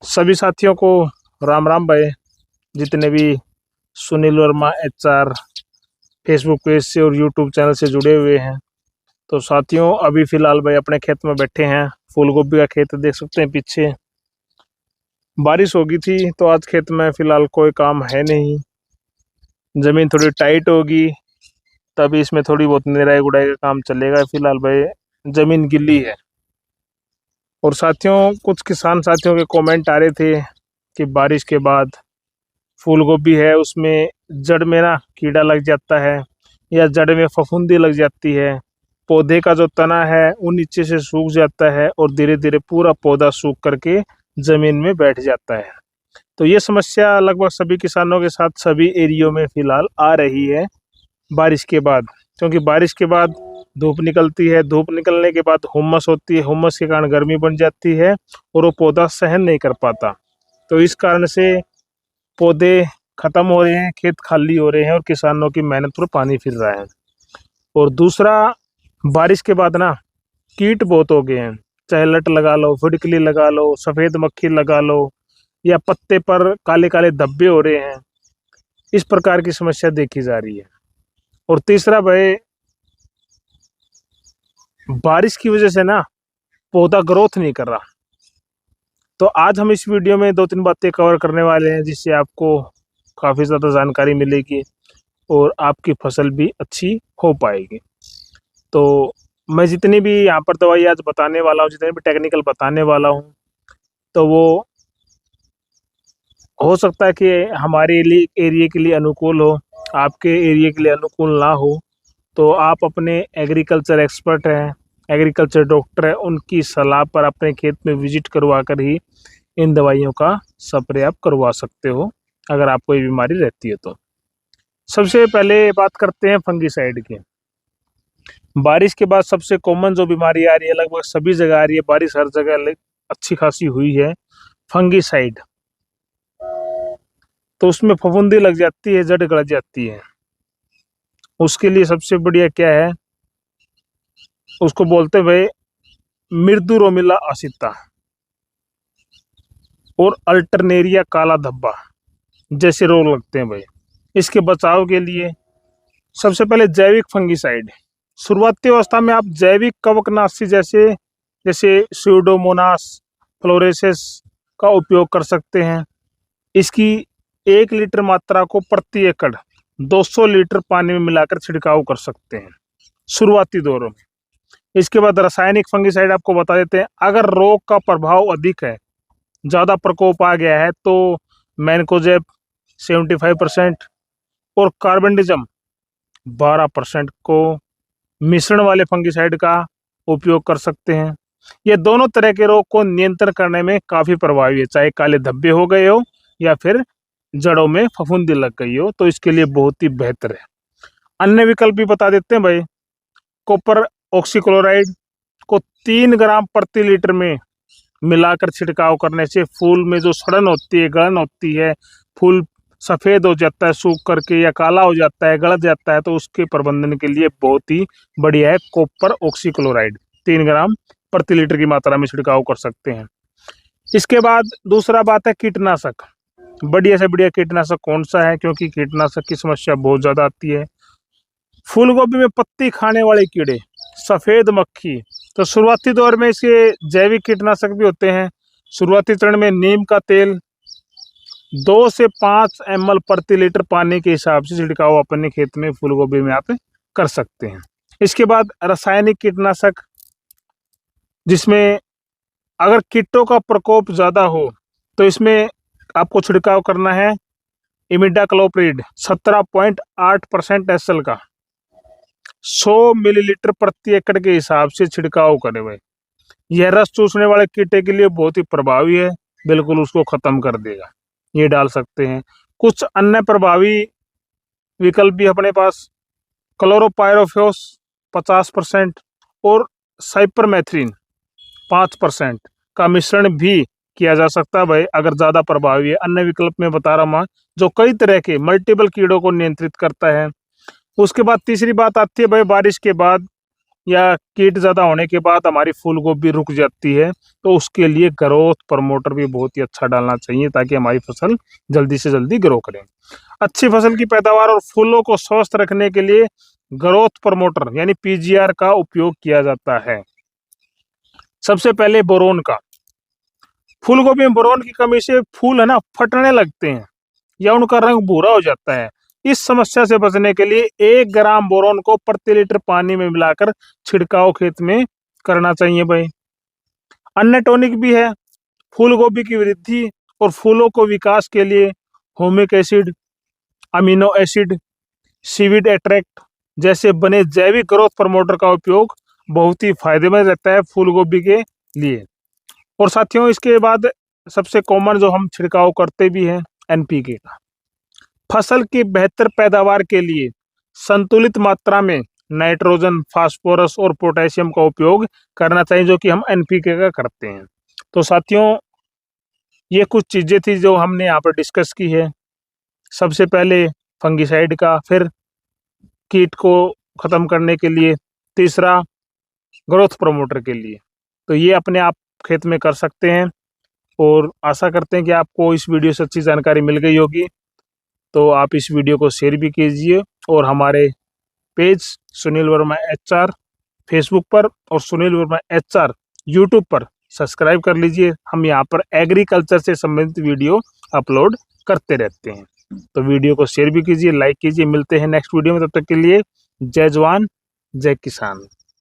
सभी साथियों को राम राम भाई। जितने भी Sunil Verma HR Facebook page से और यूट्यूब चैनल से जुड़े हुए हैं, तो साथियों अभी फिलहाल भाई अपने खेत में बैठे हैं। फूल गोभी का खेत देख सकते हैं पीछे। बारिश हो गई थी तो आज खेत में फिलहाल कोई काम है नहीं। ज़मीन थोड़ी टाइट होगी तभी इसमें थोड़ी बहुत निराई गुड़ाई का काम चलेगा। फिलहाल भाई ज़मीन गिल्ली है। और साथियों कुछ किसान साथियों के कमेंट आ रहे थे कि बारिश के बाद फूल गोभी है उसमें जड़ में ना कीड़ा लग जाता है या जड़ में फफूंदी लग जाती है, पौधे का जो तना है वो नीचे से सूख जाता है और धीरे धीरे पूरा पौधा सूख करके ज़मीन में बैठ जाता है। तो ये समस्या लगभग सभी किसानों के साथ सभी एरियो में फिलहाल आ रही है बारिश के बाद। क्योंकि बारिश के बाद धूप निकलती है, धूप निकलने के बाद हुम्मस होती है, हुम्मस के कारण गर्मी बन जाती है और वो पौधा सहन नहीं कर पाता। तो इस कारण से पौधे खत्म हो रहे हैं, खेत खाली हो रहे हैं और किसानों की मेहनत पर पानी फिर रहा है। और दूसरा, बारिश के बाद ना कीट बहुत हो गए हैं। चाहे लट लगा लो, फुडकली लगा लो, सफ़ेद मक्खी लगा लो या पत्ते पर काले काले धब्बे हो रहे हैं। इस प्रकार की समस्या देखी जा रही है। और तीसरा भाई, बारिश की वजह से ना पौधा ग्रोथ नहीं कर रहा। तो आज हम इस वीडियो में 2-3 बातें कवर करने वाले हैं जिससे आपको काफ़ी ज़्यादा जानकारी मिलेगी और आपकी फसल भी अच्छी हो पाएगी। तो मैं जितनी भी यहाँ पर दवाई आज बताने वाला हूँ, जितने भी टेक्निकल बताने वाला हूँ, तो वो हो सकता है कि हमारे लिए एरिया के लिए अनुकूल हो, आपके एरिया के लिए अनुकूल ना हो। तो आप अपने एग्रीकल्चर एक्सपर्ट हैं, एग्रीकल्चर डॉक्टर हैं, उनकी सलाह पर अपने खेत में विजिट करवा कर ही इन दवाइयों का स्प्रे आप करवा सकते हो अगर आपको ये बीमारी रहती है तो। सबसे पहले बात करते हैं फंगीसाइड की। बारिश के बाद सबसे कॉमन जो बीमारी आ रही है, लगभग सभी जगह आ रही है, बारिश हर जगह अच्छी खासी हुई है, फंगीसाइड। तो उसमें फफूंदी लग जाती है, जड़ गड़ जाती है। उसके लिए सबसे बढ़िया क्या है, उसको बोलते भाई मृदु रोमिला असिता और अल्टरनेरिया काला धब्बा जैसे रोग लगते हैं भाई। इसके बचाव के लिए सबसे पहले जैविक फंगीसाइड। शुरुआती अवस्था में आप जैविक कवकनाशी जैसे जैसे स्यूडोमोनास फ्लोरेसेस का उपयोग कर सकते हैं। इसकी 1 लीटर मात्रा को प्रति एकड़ 200 लीटर पानी में मिलाकर छिड़काव कर सकते हैं शुरुआती दौरों में। इसके बाद रासायनिक फंगीसाइड आपको बता देते हैं। अगर रोग का प्रभाव अधिक है, ज़्यादा प्रकोप आ गया है, तो मैनकोजेब 75% और कार्बेंडिज्म 12% को मिश्रण वाले फंगीसाइड का उपयोग कर सकते हैं। ये दोनों तरह के रोग को नियंत्रण करने में काफ़ी प्रभावी है, चाहे काले धब्बे हो गए हो या फिर जड़ों में फफूंदी लग गई हो, तो इसके लिए बहुत ही बेहतर है। अन्य विकल्प भी बता देते हैं भाई। कॉपर ऑक्सीक्लोराइड को 3 ग्राम प्रति लीटर में मिलाकर छिड़काव करने से फूल में जो सड़न होती है, गलन होती है, फूल सफ़ेद हो जाता है सूख करके या काला हो जाता है, गल जाता है, तो उसके प्रबंधन के लिए बहुत ही बढ़िया है कॉपर ऑक्सीक्लोराइड। 3 ग्राम प्रति लीटर की मात्रा में छिड़काव कर सकते हैं। इसके बाद दूसरा बात है कीटनाशक। बढ़िया से बढ़िया कीटनाशक कौन सा है, क्योंकि कीटनाशक की समस्या बहुत ज़्यादा आती है। फूल गोभी में पत्ती खाने वाले कीड़े, सफ़ेद मक्खी, तो शुरुआती दौर में इसके जैविक कीटनाशक भी होते हैं। शुरुआती चरण में नीम का तेल 2 से 5 ml प्रति लीटर पानी के हिसाब से छिड़काव अपने खेत में फूल गोभी में आप कर सकते हैं। इसके बाद रासायनिक कीटनाशक, जिसमें अगर कीटों का प्रकोप ज़्यादा हो तो इसमें आपको छिड़काव करना है इमिडाक्लोप्रिड 17.8% SL का 100 मिलीलीटर प्रति एकड़ के हिसाब से छिड़काव करें भाई। यह रस चूसने वाले कीटे के लिए बहुत ही प्रभावी है, बिल्कुल उसको खत्म कर देगा। ये डाल सकते हैं। कुछ अन्य प्रभावी विकल्प भी अपने पास, क्लोरोपायरोफोस 50% और साइपरमेथ्रिन 5% का मिश्रण भी किया जा सकता है भाई, अगर ज़्यादा प्रभावी है। अन्य विकल्प में बता रहा हूँ जो कई तरह के मल्टीपल कीड़ों को नियंत्रित करता है। उसके बाद तीसरी बात आती है भाई, बारिश के बाद या कीट ज़्यादा होने के बाद हमारी फूल गोभी रुक जाती है, तो उसके लिए ग्रोथ प्रमोटर भी बहुत ही अच्छा डालना चाहिए ताकि हमारी फसल जल्दी से जल्दी ग्रो करे। अच्छी फसल की पैदावार और फूलों को स्वस्थ रखने के लिए ग्रोथ प्रमोटर यानी पीजीआर का उपयोग किया जाता है। सबसे पहले बोरोन का। फूल गोभी में बोरोन की कमी से फूल है ना फटने लगते हैं या उनका रंग भूरा हो जाता है। इस समस्या से बचने के लिए 1 ग्राम बोरोन को प्रति लीटर पानी में मिलाकर छिड़काव खेत में करना चाहिए भाई। अन्य टॉनिक भी है फूल गोभी की वृद्धि और फूलों को विकास के लिए। होमिक acid, amino acid, seaweed attract जैसे बने जैविक ग्रोथ प्रमोटर का उपयोग बहुत ही फायदेमंद रहता है फूल गोभी के लिए। और साथियों इसके बाद सबसे कॉमन जो हम छिड़काव करते भी हैं एनपीके का। फसल की बेहतर पैदावार के लिए संतुलित मात्रा में नाइट्रोजन, फास्फोरस और पोटेशियम का उपयोग करना चाहिए, जो कि हम एनपीके का करते हैं। तो साथियों ये कुछ चीजें थी जो हमने यहाँ पर डिस्कस की है। सबसे पहले फंगिसाइड का, फिर कीट को खत्म करने के लिए, तीसरा ग्रोथ प्रमोटर के लिए। तो ये अपने आप खेत में कर सकते हैं और आशा करते हैं कि आपको इस वीडियो से अच्छी जानकारी मिल गई होगी। तो आप इस वीडियो को शेयर भी कीजिए और हमारे page Sunil Verma HR Facebook पर और सुनील वर्मा एचआर यूट्यूब पर सब्सक्राइब कर लीजिए। हम यहाँ पर एग्रीकल्चर से संबंधित वीडियो अपलोड करते रहते हैं। तो वीडियो को शेयर भी कीजिए, लाइक कीजिए। मिलते हैं नेक्स्ट वीडियो में, तब तक के लिए जय जवान जय किसान।